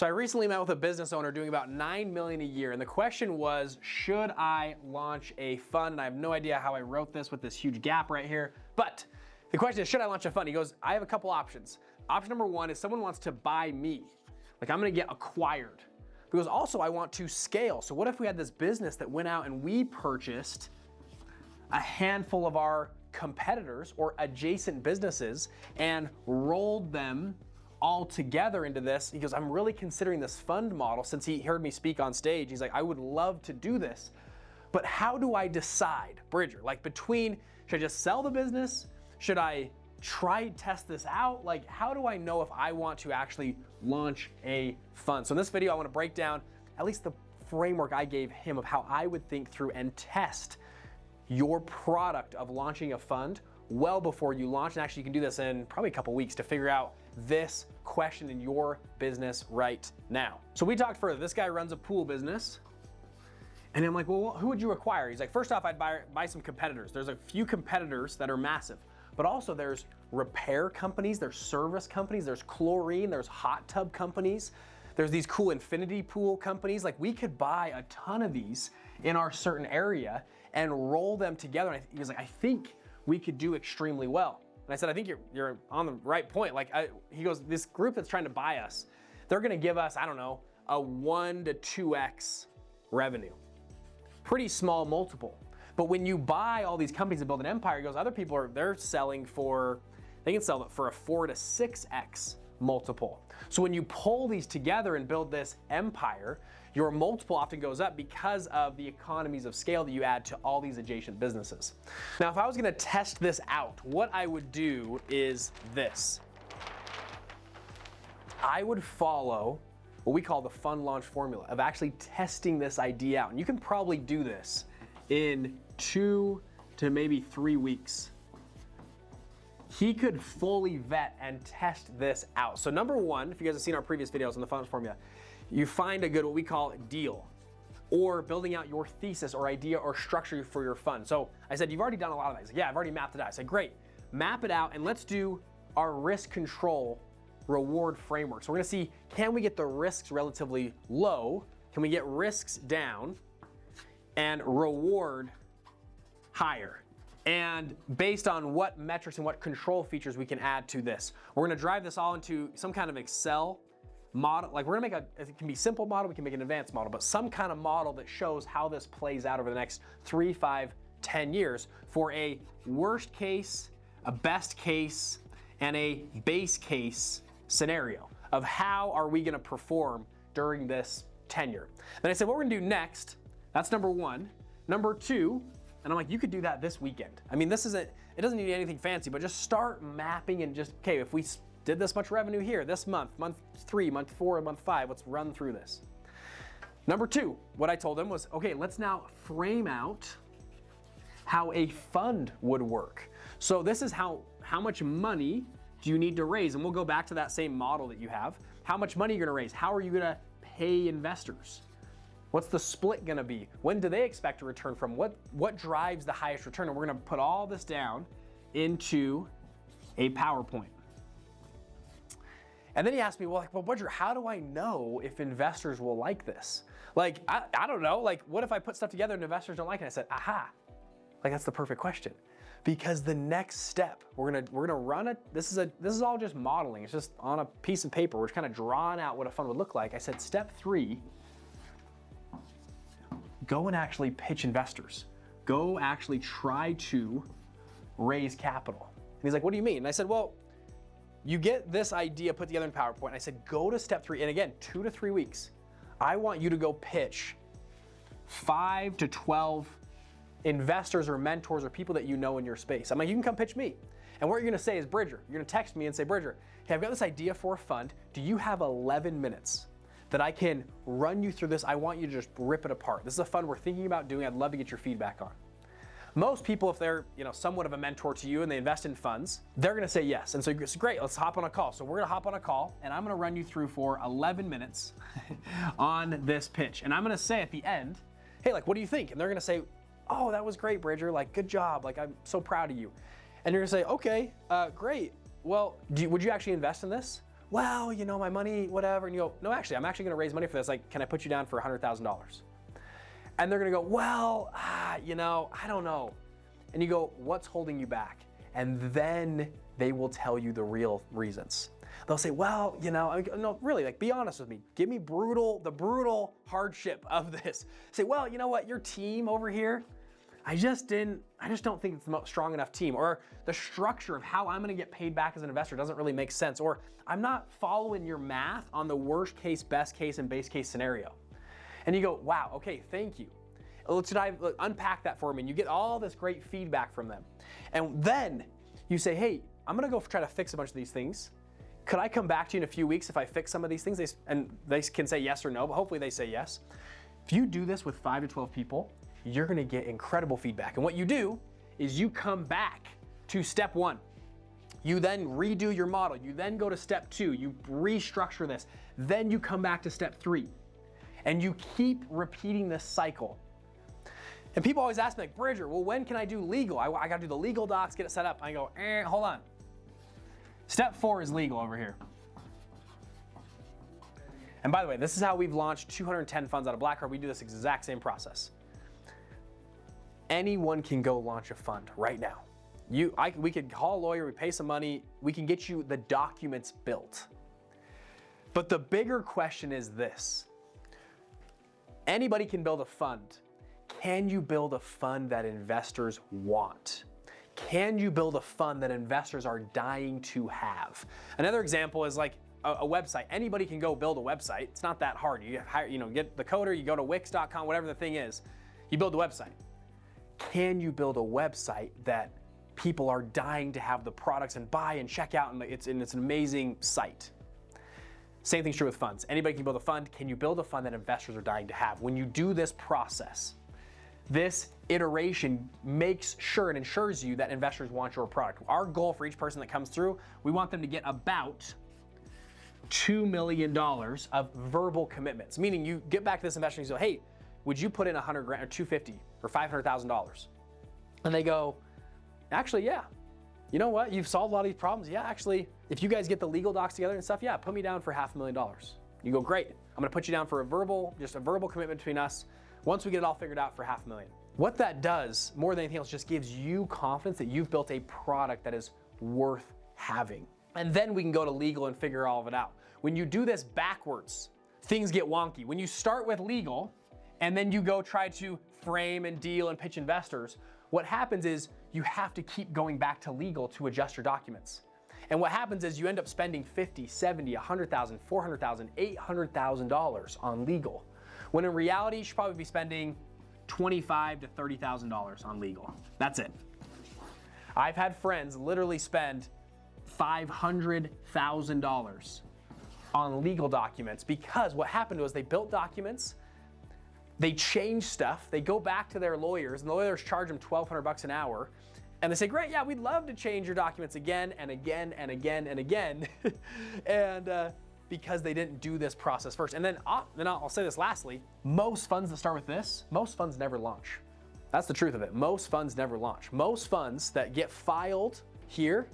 So I recently met with a business owner doing about $9 million a year, and the question was, should I launch a fund? And I have no idea how I wrote this with this huge gap right here, but the question is, should I launch a fund? He goes, I have a couple options. Option number one is someone wants to buy me. Like, I'm gonna get acquired. He goes, also, I want to scale. So what if we had this business that went out and we purchased a handful of our competitors or adjacent businesses and rolled them all together into this? He goes, I'm really considering this fund model since he heard me speak on stage. He's like, I would love to do this, but how do I decide, Bridger? Like, between, should I just sell the business? Should I try test this out? Like, how do I know if I want to actually launch a fund? So in this video, I want to break down at least the framework I gave him of how I would think through and test your product of launching a fund well before you launch. And actually, you can do this in probably a couple weeks to figure out this question in your business right now. So we talked further. This guy runs a pool business. And I'm like, well, who would you acquire? He's like, first off, I'd buy some competitors. There's a few competitors that are massive, but also there's repair companies, there's service companies, there's chlorine, there's hot tub companies. There's these cool infinity pool companies. Like, we could buy a ton of these in our certain area and roll them together. And he was like, I think we could do extremely well. And I said, I think you're on the right point. Like, he goes, this group that's trying to buy us, they're gonna give us, I don't know, a 1 to 2x revenue. Pretty small multiple. But when you buy all these companies and build an empire, he goes, other people they're selling for, they can sell it for a 4 to 6x multiple. So when you pull these together and build this empire, your multiple often goes up because of the economies of scale that you add to all these adjacent businesses. Now, if I was gonna test this out, what I would do is this. I would follow what we call the fund launch formula of actually testing this idea out. And you can probably do this in 2 to maybe 3 weeks. He could fully vet and test this out. So number one, if you guys have seen our previous videos on the fund formula, you find a good, what we call deal, or building out your thesis or idea or structure for your fund. So I said, you've already done a lot of that. He's like, yeah, I've already mapped it out. I said, great, map it out and let's do our risk control reward framework. So we're gonna see, can we get the risks relatively low? Can we get risks down and reward higher? And based on what metrics and what control features we can add to this. We're gonna drive this all into some kind of Excel model. Like, we're gonna make it can be simple model, we can make an advanced model, but some kind of model that shows how this plays out over the next 3, 5, 10 years for a worst case, a best case, and a base case scenario of how are we gonna perform during this tenure. Then I said, what we're gonna do next, that's number one. Number two, and I'm like, you could do that this weekend. I mean, it doesn't need anything fancy, but just start mapping and just, okay, if we did this much revenue here, this month 3, month 4, month 5, let's run through this. Number two, what I told him was, okay, let's now frame out how a fund would work. So this is how much money do you need to raise? And we'll go back to that same model that you have. How much money are you gonna raise? How are you gonna pay investors? What's the split gonna be? When do they expect a return from? What drives the highest return? And we're gonna put all this down into a PowerPoint. And then he asked me, well, Bridger, how do I know if investors will like this? Like, I don't know. Like, what if I put stuff together and investors don't like it? And I said, aha, like, that's the perfect question. Because the next step, we're gonna run it. This is all just modeling. It's just on a piece of paper. We're just kind of drawing out what a fund would look like. I said, step 3, go and actually pitch investors. Go actually try to raise capital. And he's like, what do you mean? And I said, well, you get this idea put together in PowerPoint. And I said, go to step 3. And again, 2 to 3 weeks. I want you to go pitch 5 to 12 investors or mentors or people that you know in your space. I'm like, you can come pitch me. And what you're gonna say is, Bridger, you're gonna text me and say, Bridger, hey, I've got this idea for a fund. Do you have 11 minutes that I can run you through this? I want you to just rip it apart. This is a fund we're thinking about doing. I'd love to get your feedback on. Most people, if they're somewhat of a mentor to you and they invest in funds, they're gonna say yes. And so it's great, let's hop on a call. So we're gonna hop on a call and I'm gonna run you through for 11 minutes on this pitch. And I'm gonna say at the end, hey, like, what do you think? And they're gonna say, oh, that was great, Bridger, like, good job, like, I'm so proud of you. And you're gonna say, okay, great. Well, would you actually invest in this? well, you know, my money, whatever. And you go, no, actually, I'm actually going to raise money for this. Like, can I put you down for $100,000? And they're going to go, well, you know, I don't know. And you go, what's holding you back? And then they will tell you the real reasons. They'll say, well, you know, no, really, like, be honest with me. Give me the brutal hardship of this. Say, well, you know what, your team over here, I just don't think it's the most strong enough team, or the structure of how I'm gonna get paid back as an investor doesn't really make sense, or I'm not following your math on the worst case, best case, and base case scenario. And you go, wow, okay, thank you. Let's unpack that for me, and you get all this great feedback from them. And then you say, hey, I'm gonna go try to fix a bunch of these things. Could I come back to you in a few weeks if I fix some of these things? And they can say yes or no, but hopefully they say yes. If you do this with 5 to 12 people, you're gonna get incredible feedback. And what you do is you come back to step 1. You then redo your model. You then go to step 2. You restructure this. Then you come back to step 3. And you keep repeating this cycle. And people always ask me, like, Bridger, well, when can I do legal? I gotta do the legal docs, get it set up. I go, hold on. Step 4 is legal over here. And by the way, this is how we've launched 210 funds out of BlackRock. We do this exact same process. Anyone can go launch a fund right now. We could call a lawyer, we pay some money, we can get you the documents built. But the bigger question is this. Anybody can build a fund. Can you build a fund that investors want? Can you build a fund that investors are dying to have? Another example is like a website. Anybody can go build a website. It's not that hard. You hire, get the coder, you go to wix.com, whatever the thing is, you build the website. Can you build a website that people are dying to have the products and buy and check out, and it's an amazing site? Same thing's true with funds. Anybody can build a fund. Can you build a fund that investors are dying to have? When you do this process, this iteration makes sure and ensures you that investors want your product. Our goal for each person that comes through, we want them to get about $2 million of verbal commitments. Meaning you get back to this investor and you say, hey, would you put in $100,000 or $250,000 or $500,000? And they go, actually, yeah. You know what? You've solved a lot of these problems. Yeah, actually, if you guys get the legal docs together and stuff, yeah, put me down for $500,000. You go, great. I'm gonna put you down for just a verbal commitment between us. Once we get it all figured out for $500,000. What that does, more than anything else, just gives you confidence that you've built a product that is worth having. And then we can go to legal and figure all of it out. When you do this backwards, things get wonky. When you start with legal, and then you go try to frame and deal and pitch investors, what happens is you have to keep going back to legal to adjust your documents. And what happens is you end up spending $50,000, $70,000, $100,000, $400,000, $800,000 on legal. When in reality, you should probably be spending $25,000 to $30,000 on legal. That's it. I've had friends literally spend $500,000 on legal documents because what happened was they built documents, they change stuff, they go back to their lawyers, and the lawyers charge them $1,200 an hour, and they say, great, yeah, we'd love to change your documents again and again and again and again, and because they didn't do this process first. And then I'll say this lastly, most funds that start with this, most funds never launch. That's the truth of it. Most funds never launch. Most funds that get filed here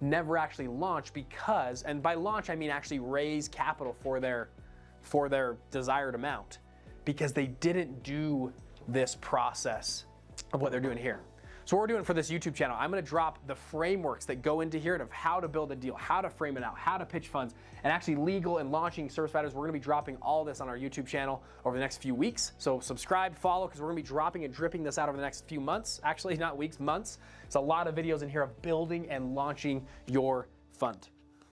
never actually launch because, and by launch I mean actually raise capital for their desired amount, because they didn't do this process of what they're doing here. So what we're doing for this YouTube channel, I'm gonna drop the frameworks that go into here of how to build a deal, how to frame it out, how to pitch funds, and actually legal and launching service providers. We're gonna be dropping all this on our YouTube channel over the next few weeks. So subscribe, follow, because we're gonna be dropping and dripping this out over the next few months. Actually, not weeks, months. It's a lot of videos in here of building and launching your fund.